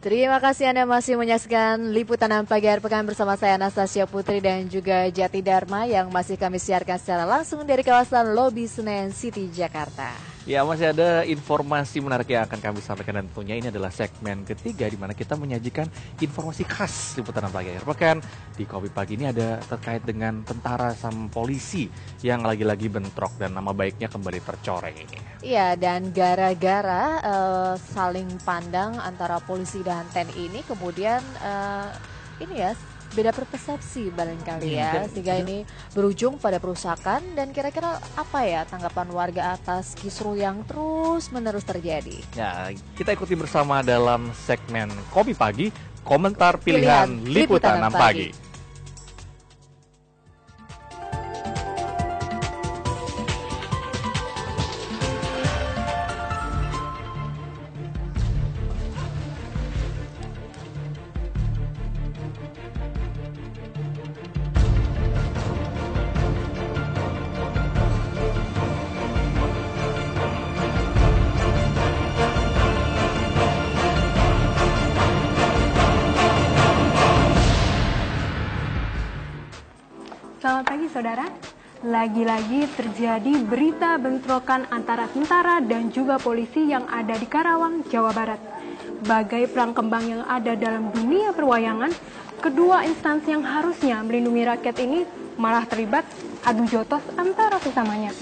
Terima kasih Anda masih menyaksikan Liputan 6 Pagi Akhir Pekan bersama saya Anastasia Putri dan juga Jati Dharma yang masih kami siarkan secara langsung dari kawasan Lobi Senen City, Jakarta. Ya, masih ada informasi menarik yang akan kami sampaikan dan tentunya ini adalah segmen ketiga di mana kita menyajikan informasi khas Liputan 6 Pagi Akhir Pekan. Di Kopi Pagi ini ada terkait dengan tentara sama polisi yang lagi-lagi bentrok dan nama baiknya kembali tercoreng. Iya, dan gara-gara saling pandang antara polisi dan TNI ini kemudian ini ya beda persepsi barangkali ya, sehingga ini berujung pada perusakan. Dan kira-kira apa ya tanggapan warga atas kisruh yang terus-menerus terjadi? Ya, kita ikuti bersama dalam segmen Kopi Pagi, komentar pilihan Liputan 6 Pagi. Selamat pagi saudara, lagi-lagi terjadi berita bentrokan antara tentara dan juga polisi yang ada di Karawang, Jawa Barat. Bagai perang kembang yang ada dalam dunia perwayangan, kedua instansi yang harusnya melindungi rakyat ini malah terlibat adu jotos antara sesamanya.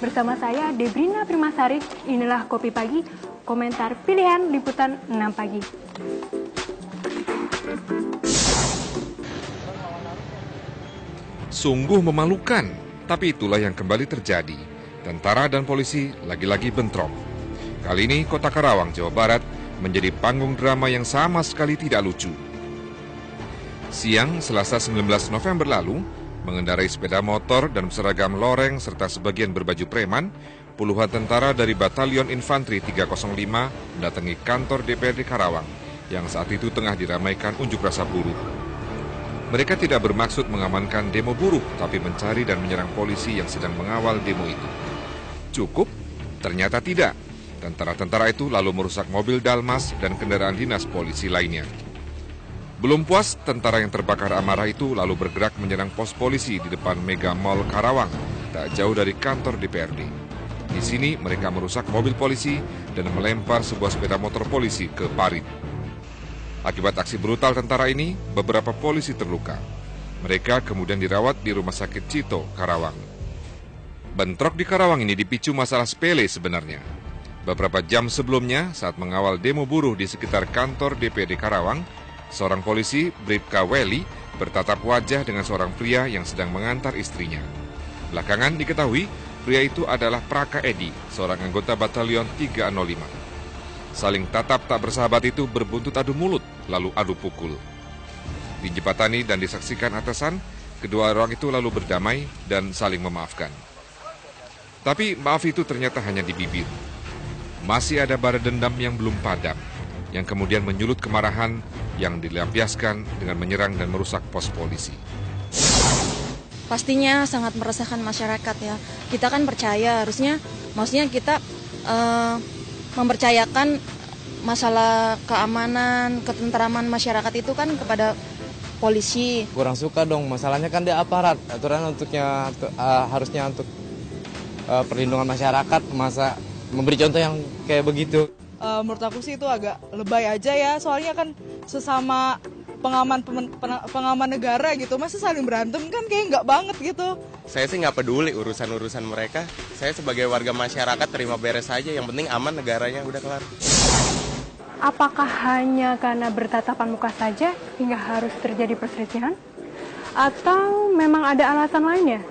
Bersama saya Debrina Primasari, inilah Kopi Pagi, komentar pilihan Liputan 6 Pagi. Sungguh memalukan, tapi itulah yang kembali terjadi. Tentara dan polisi lagi-lagi bentrok. Kali ini kota Karawang, Jawa Barat menjadi panggung drama yang sama sekali tidak lucu. Siang Selasa 19 November lalu, mengendarai sepeda motor dan seragam loreng serta sebagian berbaju preman, puluhan tentara dari Batalion Infanteri 305 mendatangi kantor DPRD Karawang yang saat itu tengah diramaikan unjuk rasa buruh. Mereka tidak bermaksud mengamankan demo buruh, tapi mencari dan menyerang polisi yang sedang mengawal demo itu. Cukup? Ternyata tidak. Tentara-tentara itu lalu merusak mobil Dalmas dan kendaraan dinas polisi lainnya. Belum puas, tentara yang terbakar amarah itu lalu bergerak menyerang pos polisi di depan Mega Mall Karawang, tak jauh dari kantor DPRD. Di sini mereka merusak mobil polisi dan melempar sebuah sepeda motor polisi ke parit. Akibat aksi brutal tentara ini, beberapa polisi terluka. Mereka kemudian dirawat di Rumah Sakit Cito, Karawang. Bentrok di Karawang ini dipicu masalah sepele sebenarnya. Beberapa jam sebelumnya, saat mengawal demo buruh di sekitar kantor DPD Karawang, seorang polisi, Bribka Weli, bertatap wajah dengan seorang pria yang sedang mengantar istrinya. Belakangan diketahui, pria itu adalah Praka Edi, seorang anggota Batalion 305. Saling tatap tak bersahabat itu berbuntut adu mulut, lalu adu pukul. Dijembatani dan disaksikan atasan, kedua orang itu lalu berdamai dan saling memaafkan. Tapi maaf itu ternyata hanya di bibir. Masih ada bara dendam yang belum padam, yang kemudian menyulut kemarahan yang dilampiaskan dengan menyerang dan merusak pos polisi. Pastinya sangat meresahkan masyarakat ya. Kita kan percaya, maksudnya kita mempercayakan masalah keamanan, ketentraman masyarakat itu kan kepada polisi. Kurang suka dong, masalahnya kan dia aparat, aturan harusnya untuk perlindungan masyarakat, masa memberi contoh yang kayak begitu. Menurut aku sih itu agak lebay aja ya, soalnya kan sesama pengaman negara gitu, masa saling berantem kan kayak nggak banget gitu. Saya sih nggak peduli urusan-urusan mereka. Saya sebagai warga masyarakat terima beres aja, yang penting aman negaranya, udah kelar. Apakah hanya karena bertatapan muka saja hingga harus terjadi perselisihan? Atau memang ada alasan lainnya?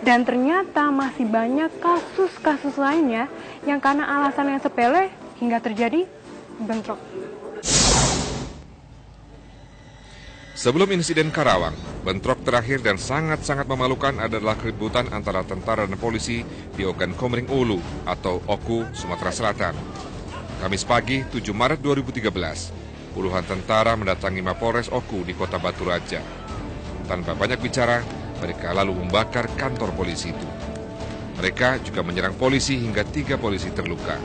Dan ternyata masih banyak kasus-kasus lainnya yang karena alasan yang sepele hingga terjadi bentrok. Sebelum insiden Karawang, bentrok terakhir dan sangat-sangat memalukan adalah keributan antara tentara dan polisi di Ogan Komering Ulu atau Oku, Sumatera Selatan. Kamis pagi 7 Maret 2013, puluhan tentara mendatangi Mapolres Oku di kota Batu Raja. Tanpa banyak bicara, mereka lalu membakar kantor polisi itu. Mereka juga menyerang polisi hingga 3 polisi terluka.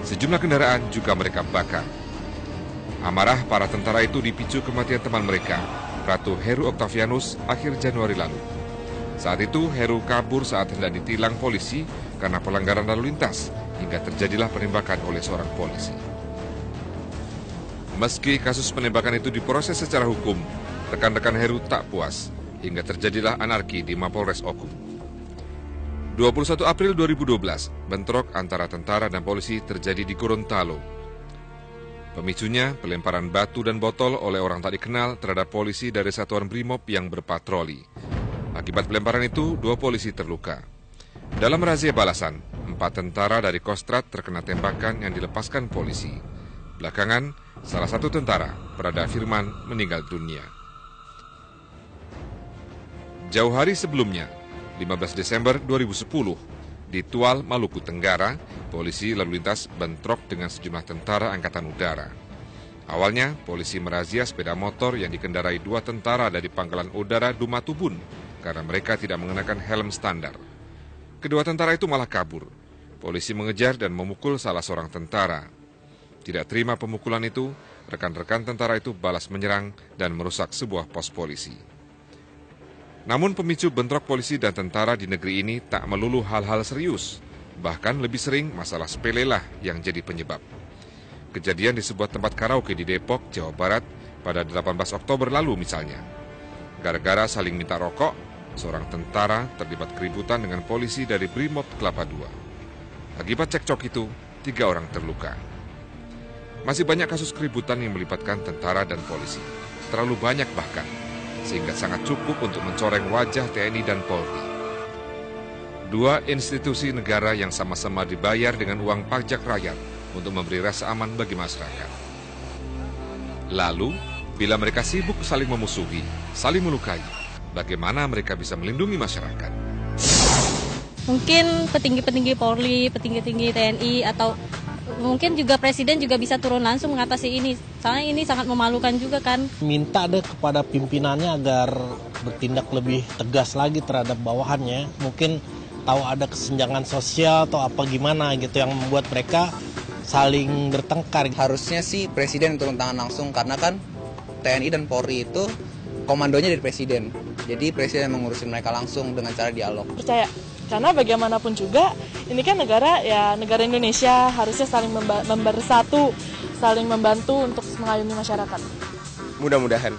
Sejumlah kendaraan juga mereka bakar. Amarah para tentara itu dipicu kematian teman mereka, Ratu Heru Octavianus, akhir Januari lalu. Saat itu Heru kabur saat hendak ditilang polisi karena pelanggaran lalu lintas, hingga terjadilah penembakan oleh seorang polisi. Meski kasus penembakan itu diproses secara hukum, rekan-rekan Heru tak puas, hingga terjadilah anarki di Mapolres Oku. 21 April 2012, bentrok antara tentara dan polisi terjadi di Gorontalo. Pemicunya pelemparan batu dan botol oleh orang tak dikenal terhadap polisi dari satuan Brimob yang berpatroli. Akibat pelemparan itu, 2 polisi terluka. Dalam razia balasan, 4 tentara dari Kostrad terkena tembakan yang dilepaskan polisi. Belakangan, salah satu tentara, Prada Firman, meninggal dunia. Jauh hari sebelumnya, 15 Desember 2010, di Tual, Maluku Tenggara, polisi lalu lintas bentrok dengan sejumlah tentara Angkatan Udara. Awalnya, polisi merazia sepeda motor yang dikendarai 2 tentara dari Pangkalan Udara Dumatubun karena mereka tidak mengenakan helm standar. Kedua tentara itu malah kabur. Polisi mengejar dan memukul salah seorang tentara. Tidak terima pemukulan itu, rekan-rekan tentara itu balas menyerang dan merusak sebuah pos polisi. Namun pemicu bentrok polisi dan tentara di negeri ini tak melulu hal-hal serius. Bahkan lebih sering masalah sepele lah yang jadi penyebab. Kejadian di sebuah tempat karaoke di Depok, Jawa Barat pada 18 Oktober lalu misalnya. Gara-gara saling minta rokok, seorang tentara terlibat keributan dengan polisi dari Brimob Kelapa II. Akibat cekcok itu, 3 orang terluka. Masih banyak kasus keributan yang melibatkan tentara dan polisi. Terlalu banyak bahkan, sehingga sangat cukup untuk mencoreng wajah TNI dan Polri. 2 institusi negara yang sama-sama dibayar dengan uang pajak rakyat untuk memberi rasa aman bagi masyarakat. Lalu, bila mereka sibuk saling memusuhi, saling melukai, bagaimana mereka bisa melindungi masyarakat? Mungkin petinggi-petinggi Polri, petinggi-petinggi TNI, atau mungkin juga Presiden juga bisa turun langsung mengatasi ini. Soalnya ini sangat memalukan juga kan. Minta deh kepada pimpinannya agar bertindak lebih tegas lagi terhadap bawahannya. Mungkin tahu ada kesenjangan sosial atau apa gimana gitu yang membuat mereka saling bertengkar. Harusnya sih Presiden turun tangan langsung karena kan TNI dan Polri itu komandonya dari Presiden. Jadi Presiden mengurusin mereka langsung dengan cara dialog. Percaya, karena bagaimanapun juga ini kan negara Indonesia, harusnya saling bersatu, saling membantu untuk mengayomi masyarakat. Mudah-mudahan.